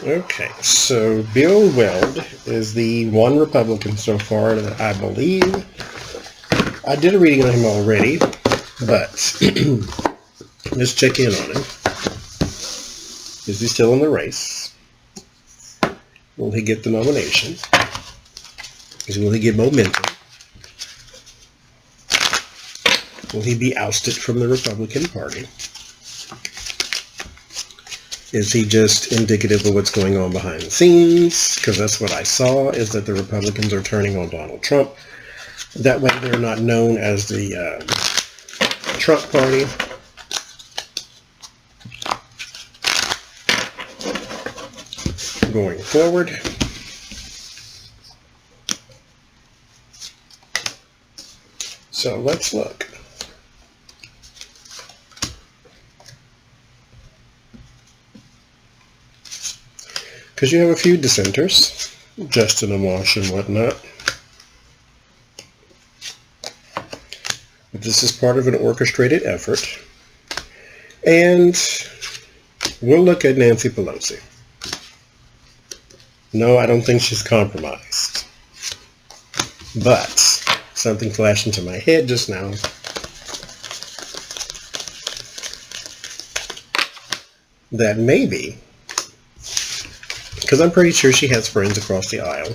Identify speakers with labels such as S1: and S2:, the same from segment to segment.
S1: Okay, so Bill Weld is the one Republican so far that I believe. I did a reading on him already, but let's check in on him. Is he still in the race? Will he get the nomination? Will he get momentum? Will he be ousted from the Republican Party? Is he just indicative of what's going on behind the scenes? Because that's what I saw, is that the Republicans are turning on Donald Trump. That way they're not known as the Trump Party. Going forward. So let's look. Because you have a few dissenters, Justin Amash and whatnot. But this is part of an orchestrated effort. And we'll look at Nancy Pelosi. No, I don't think she's compromised. But something flashed into my head just now. That maybe, because I'm pretty sure she has friends across the aisle,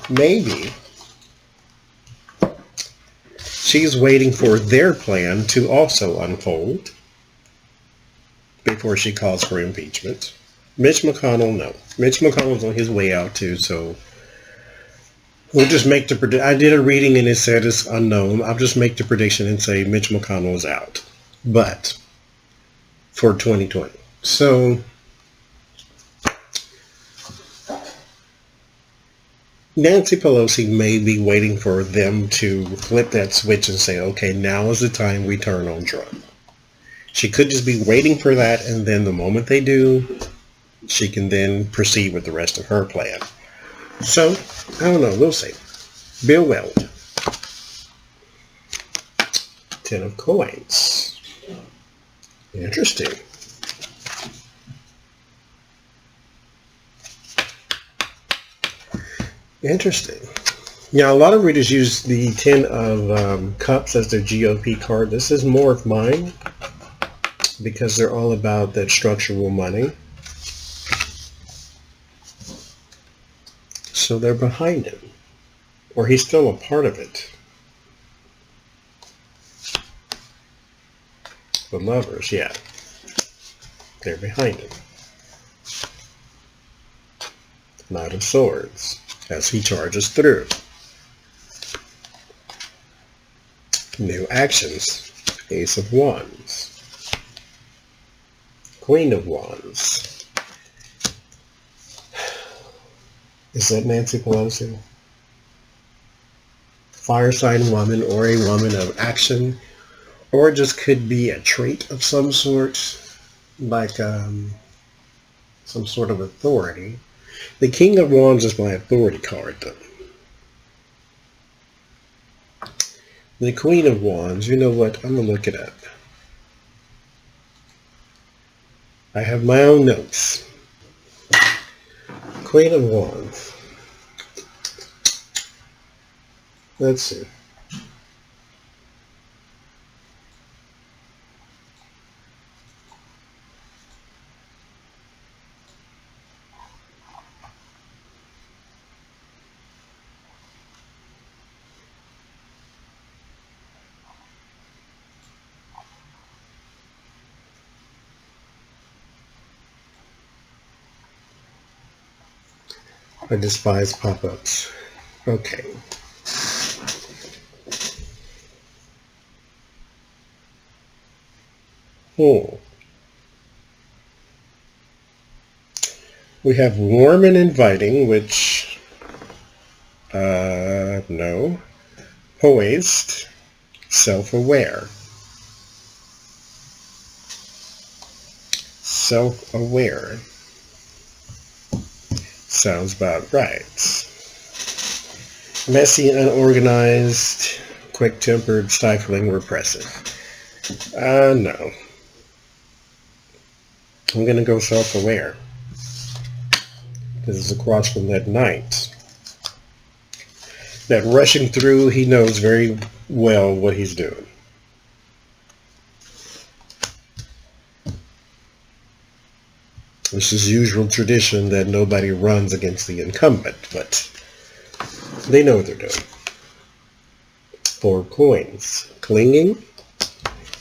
S1: maybe she's waiting for their plan to also unfold before she calls for impeachment. Mitch McConnell, no. Mitch McConnell's on his way out too, so we'll just make the prediction. I did a reading and it said it's unknown. I'll just make the prediction and say Mitch McConnell is out. But for 2020. So Nancy Pelosi may be waiting for them to flip that switch and say, okay, now is the time we turn on Trump. She could just be waiting for that, and then the moment they do, she can then proceed with the rest of her plan. So, I don't know. We'll see. Bill Weld. 10 of coins. Interesting. Interesting. Yeah, a lot of readers use the 10 of cups as their GOP card. This is more of mine because they're all about that structural money. So they're behind him. Or he's still a part of it. The lovers, yeah. They're behind him. Knight of Swords, as he charges through. New actions. Ace of Wands. Queen of Wands. Is that Nancy Pelosi? Fire sign woman, or a woman of action, or it just could be a trait of some sort, like some sort of authority. The King of Wands is my authority card, though. The Queen of Wands, you know what? I'm going to look it up. I have my own notes. Queen of Wands. Let's see. I despise pop-ups. Okay. We have warm and inviting, which, no. Poised, self-aware. Self-aware. Sounds about right. Messy, unorganized, quick-tempered, stifling, repressive. No. I'm going to go self-aware. because it's across from that knight. That rushing through, he knows very well what he's doing. This is usual tradition that nobody runs against the incumbent, but they know what they're doing. 4 coins. Clinging,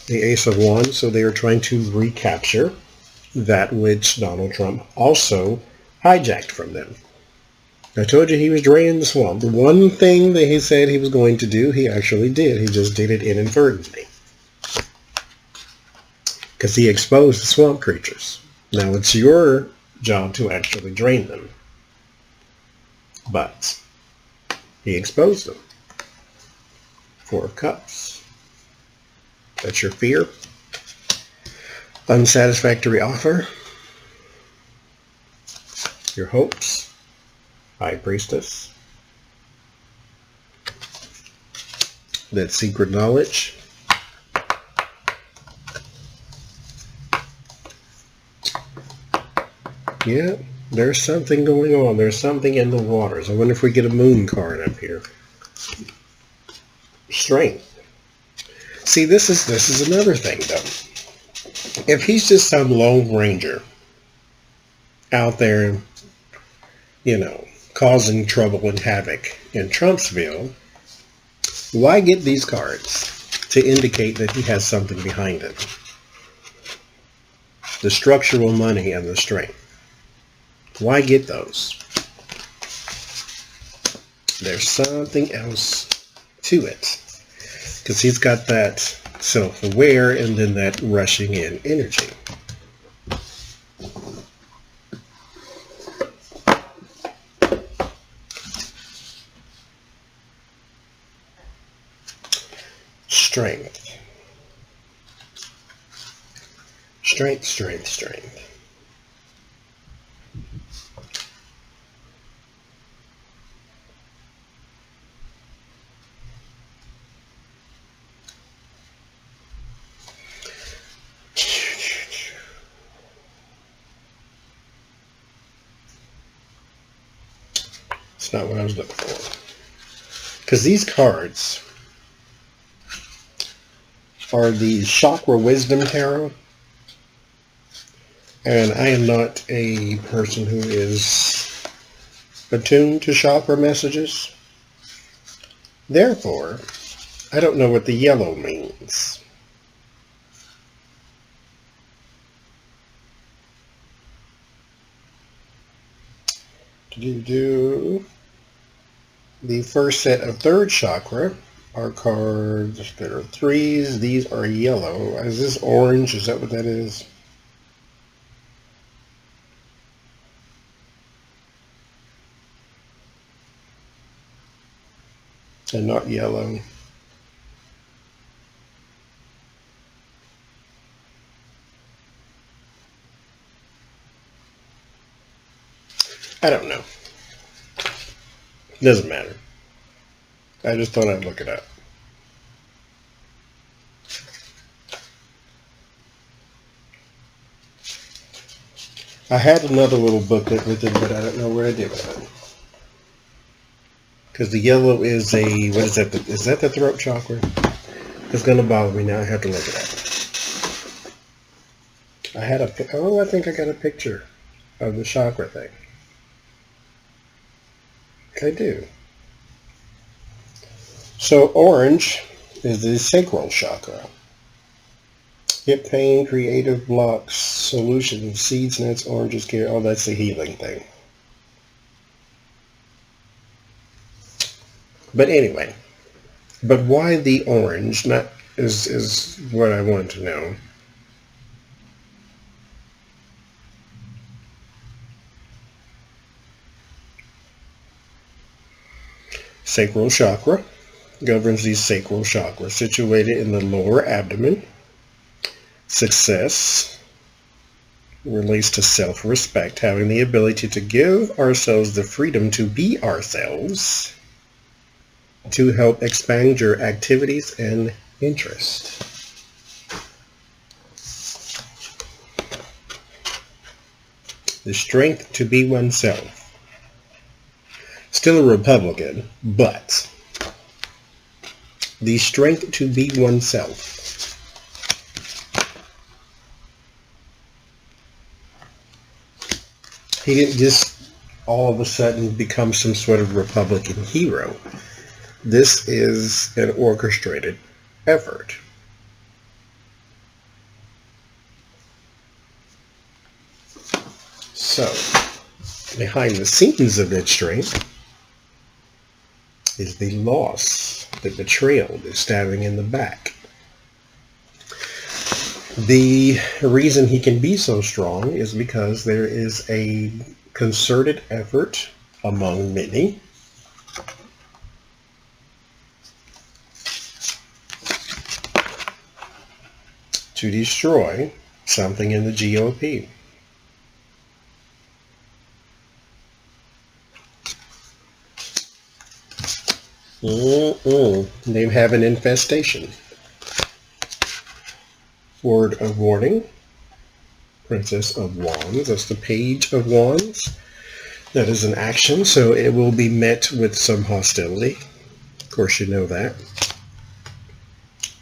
S1: the Ace of Wands, so they are trying to recapture that which Donald Trump also hijacked from them. I told you he was draining the swamp. The one thing that he said he was going to do, he actually did. He just did it inadvertently. Because he exposed the swamp creatures. Now it's your job to actually drain them. But he exposed them. 4 of Cups. That's your fear. Unsatisfactory offer. Your hopes. High Priestess. That secret knowledge. Yeah, there's something going on. There's something in the waters. I wonder if we get a moon card up here. Strength. See, this is another thing, though. If he's just some lone ranger out there, you know, causing trouble and havoc in Trumpsville, why get these cards to indicate that he has something behind it? The structural money and the strength. Why get those? There's something else to it. Because he's got that self-aware and then that rushing in energy. Strength. Strength, strength, strength. It's not what I was looking for. Because these cards are the Chakra Wisdom Tarot. And I am not a person who is attuned to chakra messages. Therefore, I don't know what the yellow means. The first set of third chakra are cards that are 3s. These are yellow. Is this orange? Is that what that is? And not yellow. I don't know. Doesn't matter. I just thought I'd look it up. I had another little booklet with it, but I don't know where I did with it. Because the yellow is a, what is that? Is that the throat chakra? It's going to bother me now. I have to look it up. I had a, oh, I think I got a picture of the chakra thing. I do. So orange is the sacral chakra. Hip pain, creative blocks, solutions, seeds, nuts, oranges, carrot. Oh, that's the healing thing. But anyway, but why the orange? Not is what I want to know. Sacral chakra governs the sacral chakra, situated in the lower abdomen. Success relates to self-respect, having the ability to give ourselves the freedom to be ourselves, to help expand your activities and interest. The strength to be oneself. still a Republican, but the strength to be oneself. He didn't just all of a sudden become some sort of Republican hero. This is an orchestrated effort. So, behind the scenes of that strength is the loss, the betrayal, the stabbing in the back. The reason he can be so strong is because there is a concerted effort among many to destroy something in the GOP. They have an infestation. Word of warning. Princess of Wands. That's the Page of Wands. That is an action, so it will be met with some hostility. Of course, you know that.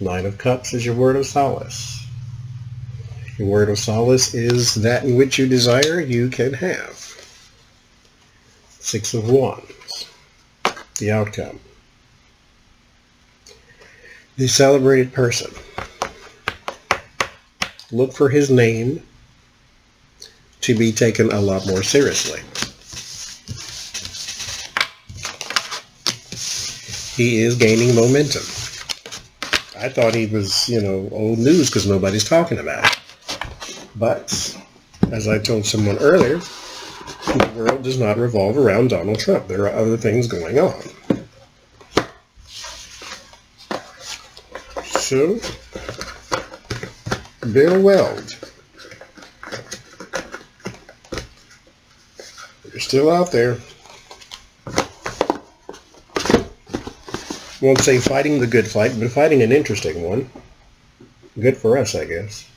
S1: Nine of Cups is your word of solace. Your word of solace is that in which you desire, you can have. Six of Wands. The outcome. The celebrated person. Look for his name to be taken a lot more seriously. He is gaining momentum. I thought he was, old news because nobody's talking about it. But, as I told someone earlier, the world does not revolve around Donald Trump. There are other things going on. So, Bill Weld, you're still out there. Won't say fighting the good fight, but fighting an interesting one. Good for us, I guess.